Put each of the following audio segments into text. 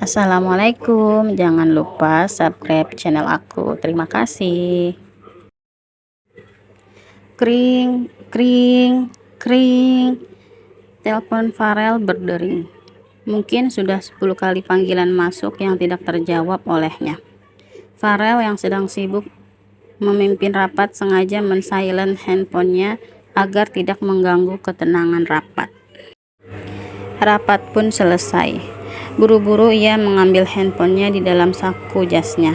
Assalamualaikum, jangan lupa subscribe channel aku. Terima kasih. Kring, kring, kring. Telepon Farel berdering. Mungkin sudah 10 kali panggilan masuk yang tidak terjawab olehnya. Farel yang sedang sibuk memimpin rapat sengaja men-silent handphonenya agar tidak mengganggu ketenangan rapat. Rapat pun selesai. Buru-buru ia mengambil handphonenya di dalam saku jasnya.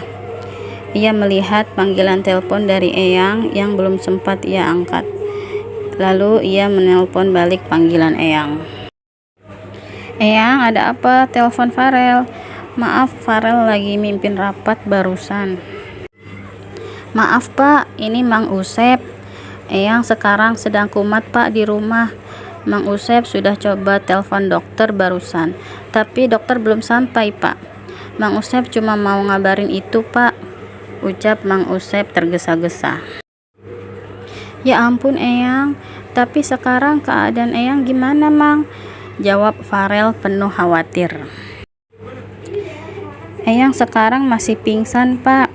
Ia melihat panggilan telepon dari Eyang yang belum sempat ia angkat. Lalu ia menelpon balik panggilan Eyang. "Eyang, ada apa?" Telepon Farel. "Maaf, Farel lagi mimpin rapat barusan." "Maaf Pak, ini Mang Usep. Eyang sekarang sedang kumat Pak di rumah. Mang Usep sudah coba telepon dokter barusan, tapi dokter belum sampai Pak. Mang Usep cuma mau ngabarin itu Pak," ucap Mang Usep tergesa-gesa. "Ya ampun Eyang, tapi sekarang keadaan Eyang gimana Mang?" jawab Farel penuh khawatir. "Eyang sekarang masih pingsan Pak.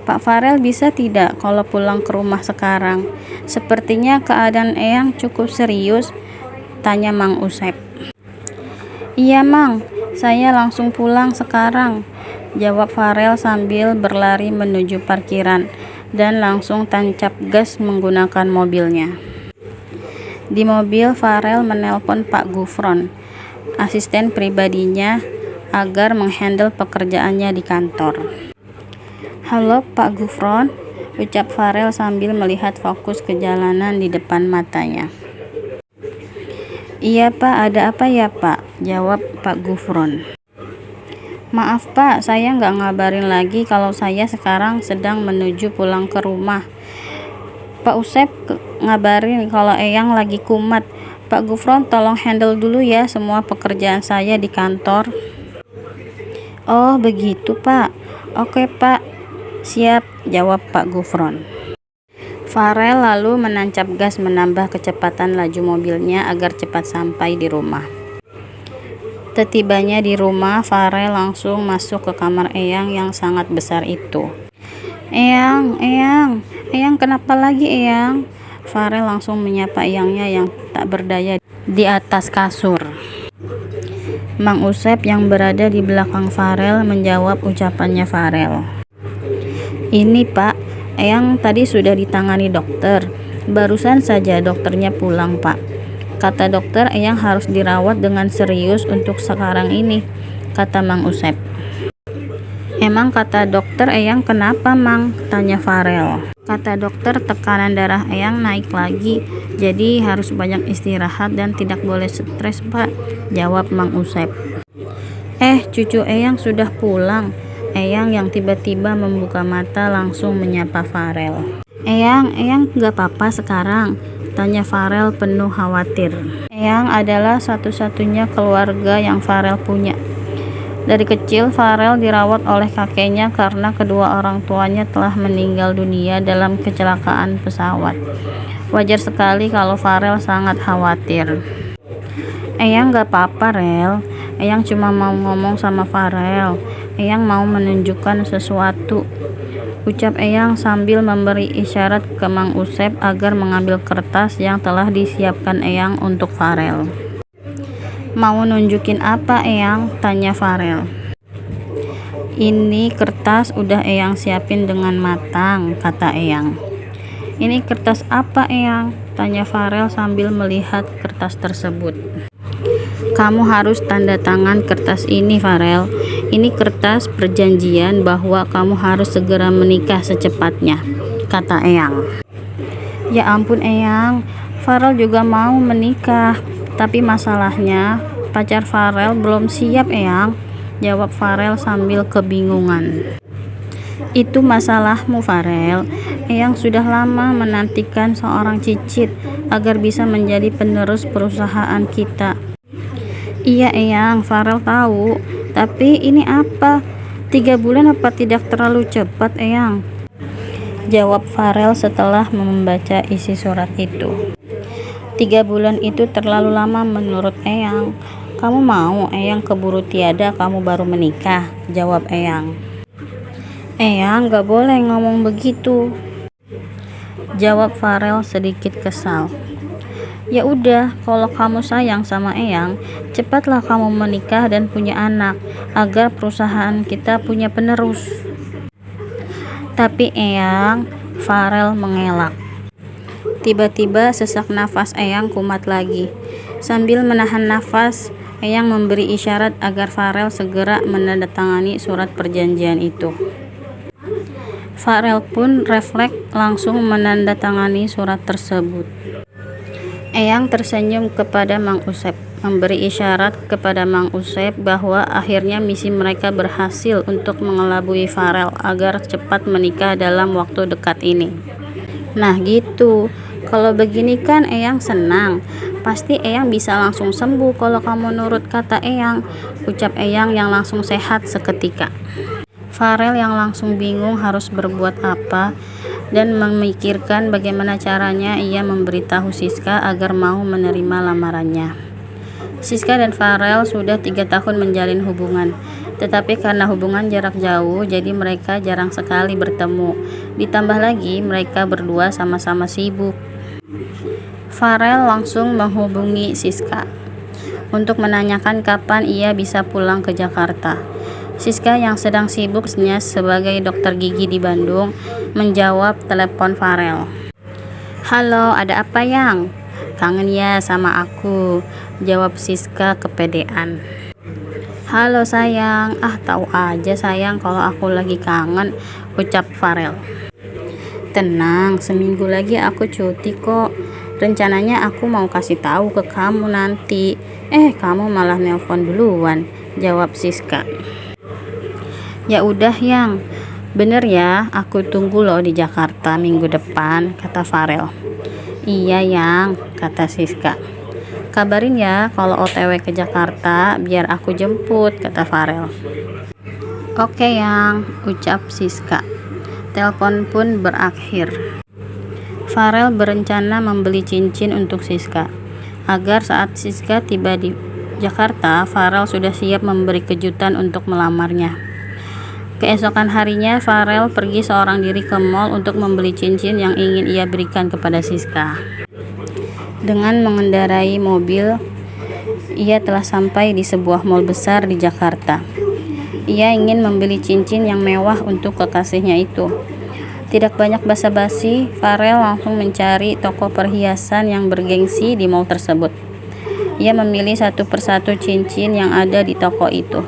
Pak Farel bisa tidak kalau pulang ke rumah sekarang? Sepertinya keadaan Eyang cukup serius," tanya Mang Usep. "Iya Mang, saya langsung pulang sekarang," jawab Farel sambil berlari menuju parkiran dan langsung tancap gas menggunakan mobilnya. Di mobil, Farel menelpon Pak Gufron, asisten pribadinya, agar menghandle pekerjaannya di kantor. "Halo Pak Gufron," ucap Farel sambil melihat fokus ke jalanan di depan matanya. "Iya Pak, ada apa ya Pak?" jawab Pak Gufron. "Maaf Pak, saya nggak ngabarin lagi kalau saya sekarang sedang menuju pulang ke rumah. Pak Usep ngabarin kalau Eyang lagi kumat. Pak Gufron tolong handle dulu ya semua pekerjaan saya di kantor." "Oh begitu Pak, oke Pak, siap," jawab Pak Gufron. Farel lalu menancap gas menambah kecepatan laju mobilnya agar cepat sampai di rumah. Setibanya di rumah, Farel langsung masuk ke kamar Eyang yang sangat besar itu. "Eyang, Eyang, Eyang kenapa lagi Eyang?" Farel langsung menyapa Eyangnya yang tak berdaya di atas kasur. Mang Usep yang berada di belakang Farel menjawab ucapannya Farel. "Ini Pak, Eyang tadi sudah ditangani dokter. Barusan saja dokternya pulang Pak. Kata dokter Eyang harus dirawat dengan serius untuk sekarang ini," kata Mang Usep. "Emang kata dokter Eyang kenapa Mang?" tanya Farel. "Kata dokter tekanan darah Eyang naik lagi, jadi harus banyak istirahat dan tidak boleh stres Pak," jawab Mang Usep. Cucu Eyang sudah pulang." Eyang yang tiba-tiba membuka mata langsung menyapa Farel. Eyang gak apa-apa sekarang?" tanya Farel penuh khawatir. Eyang adalah satu-satunya keluarga yang Farel punya. Dari kecil Farel dirawat oleh kakeknya karena kedua orang tuanya telah meninggal dunia dalam kecelakaan pesawat. Wajar sekali kalau Farel sangat khawatir. "Eyang gak apa-apa Rel, Eyang cuma mau ngomong sama Farel. Eyang mau menunjukkan sesuatu," ucap Eyang sambil memberi isyarat ke Mang Usep agar mengambil kertas yang telah disiapkan Eyang untuk Farel. "Mau nunjukin apa Eyang?" tanya Farel. "Ini kertas udah Eyang siapin dengan matang," kata Eyang. "Ini kertas apa Eyang?" tanya Farel sambil melihat kertas tersebut. "Kamu harus tanda tangan kertas ini Farel. Ini kertas perjanjian bahwa kamu harus segera menikah secepatnya," kata Eyang. "Ya ampun Eyang, Farel juga mau menikah. Tapi masalahnya pacar Farel belum siap Eyang," jawab Farel sambil kebingungan. "Itu masalahmu Farel. Eyang sudah lama menantikan seorang cicit agar bisa menjadi penerus perusahaan kita." "Iya Eyang, Farel tahu. Tapi ini apa? 3 bulan apa tidak terlalu cepat Eyang?" jawab Farel setelah membaca isi surat itu. 3 bulan itu terlalu lama menurut Eyang. Kamu mau Eyang keburu tiada kamu baru menikah? Jawab Eyang. Eyang gak boleh ngomong begitu, jawab Farel sedikit kesal. Ya udah, kalau kamu sayang sama Eyang, cepatlah kamu menikah dan punya anak, agar perusahaan kita punya penerus. Tapi Eyang, Farel mengelak. Tiba-tiba sesak nafas Eyang kumat lagi. Sambil menahan nafas, Eyang memberi isyarat agar Farel segera menandatangani surat perjanjian itu. Farel pun refleks langsung menandatangani surat tersebut. Eyang tersenyum kepada Mang Usep, memberi isyarat kepada Mang Usep bahwa akhirnya misi mereka berhasil untuk mengelabui Farel agar cepat menikah dalam waktu dekat ini. Nah gitu, kalau begini kan Eyang senang. Pasti Eyang bisa langsung sembuh kalau kamu nurut kata Eyang, ucap Eyang yang langsung sehat seketika. Farel yang langsung bingung harus berbuat apa dan memikirkan bagaimana caranya ia memberitahu Siska agar mau menerima lamarannya. Siska dan Farel sudah 3 tahun menjalin hubungan, tetapi karena hubungan jarak jauh jadi mereka jarang sekali bertemu. Ditambah lagi mereka berdua sama-sama sibuk. Farel langsung menghubungi Siska untuk menanyakan kapan ia bisa pulang ke Jakarta. Siska yang sedang sibuknya sebagai dokter gigi di Bandung menjawab telepon Farel. Halo, ada apa Yang? Kangen ya sama aku, jawab Siska kepedean. Halo sayang, tahu aja sayang kalau aku lagi kangen, ucap Farel. Tenang, seminggu lagi aku cuti kok. Rencananya aku mau kasih tahu ke kamu nanti. Kamu malah nelpon duluan, jawab Siska. Ya udah Yang, bener ya, aku tunggu loh di Jakarta minggu depan, kata Farel. Iya Yang, kata Siska. Kabarin ya kalau OTW ke Jakarta biar aku jemput, kata Farel. Oke Yang, ucap Siska. Telepon pun berakhir. Farel berencana membeli cincin untuk Siska, agar saat Siska tiba di Jakarta, Farel sudah siap memberi kejutan untuk melamarnya. Keesokan harinya, Farel pergi seorang diri ke mall untuk membeli cincin yang ingin ia berikan kepada Siska. Dengan mengendarai mobil, ia telah sampai di sebuah mall besar di Jakarta. Ia ingin membeli cincin yang mewah untuk kekasihnya itu. Tidak banyak basa-basi, Farel langsung mencari toko perhiasan yang bergengsi di mall tersebut. Ia memilih satu persatu cincin yang ada di toko itu,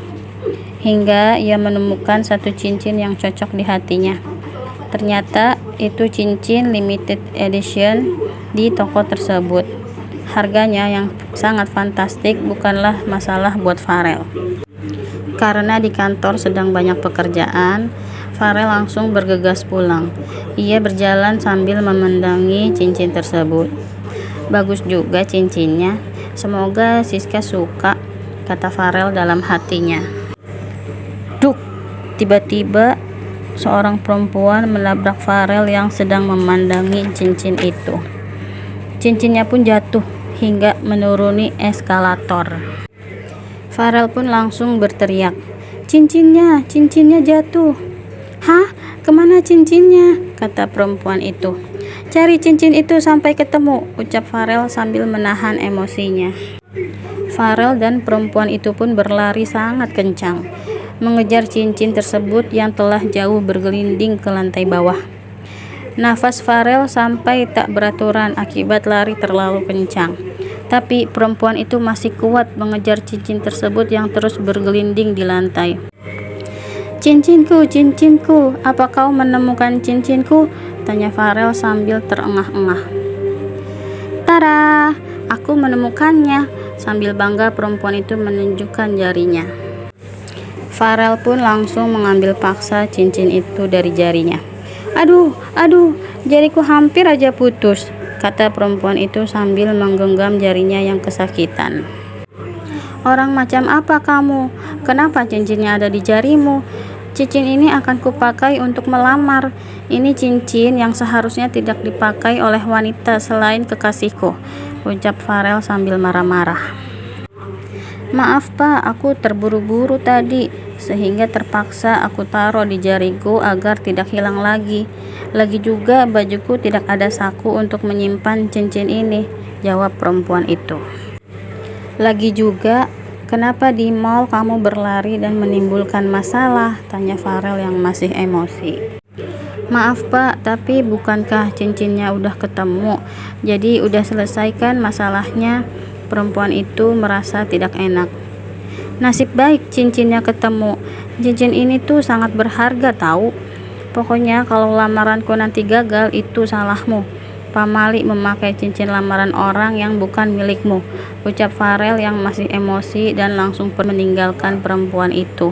hingga ia menemukan satu cincin yang cocok di hatinya. Ternyata itu cincin limited edition di toko tersebut. Harganya yang sangat fantastik bukanlah masalah buat Farel. Karena di kantor sedang banyak pekerjaan, Farel langsung bergegas pulang. Ia berjalan sambil memandangi cincin tersebut. Bagus juga cincinnya. Semoga Siska suka, kata Farel dalam hatinya. Duk, tiba-tiba seorang perempuan menabrak Farel yang sedang memandangi cincin itu. Cincinnya pun jatuh hingga menuruni eskalator. Farel pun langsung berteriak, cincinnya jatuh. Hah? Kemana cincinnya? Kata perempuan itu. Cari cincin itu sampai ketemu, ucap Farel sambil menahan emosinya. Farel dan perempuan itu pun berlari sangat kencang, mengejar cincin tersebut yang telah jauh bergelinding ke lantai bawah. Nafas Farel sampai tak beraturan akibat lari terlalu kencang. Tapi perempuan itu masih kuat mengejar cincin tersebut yang terus bergelinding di lantai. Cincinku, apa kau menemukan cincinku? Tanya Farel sambil terengah-engah. Tada, aku menemukannya, sambil bangga perempuan itu menunjukkan jarinya. Farel pun langsung mengambil paksa cincin itu dari jarinya. Aduh, jariku hampir aja putus, kata perempuan itu sambil menggenggam jarinya yang kesakitan. Orang macam apa kamu? Kenapa cincinnya ada di jarimu? Cincin ini akan kupakai untuk melamar. Ini cincin yang seharusnya tidak dipakai oleh wanita selain kekasihku, ucap Farel sambil marah-marah. Maaf Pak, aku terburu-buru tadi, sehingga terpaksa aku taruh di jariku agar tidak hilang lagi. Lagi juga bajuku tidak ada saku untuk menyimpan cincin ini, jawab perempuan itu. Lagi juga, kenapa di mall kamu berlari dan menimbulkan masalah? Tanya Farel yang masih emosi. Maaf Pak, tapi bukankah cincinnya udah ketemu? Jadi udah selesai kan masalahnya? Perempuan itu merasa tidak enak. Nasib baik cincinnya ketemu. Cincin ini tuh sangat berharga tahu. Pokoknya kalau lamaranku nanti gagal itu salahmu. Pamali memakai cincin lamaran orang yang bukan milikmu, ucap Farel yang masih emosi dan langsung meninggalkan perempuan itu.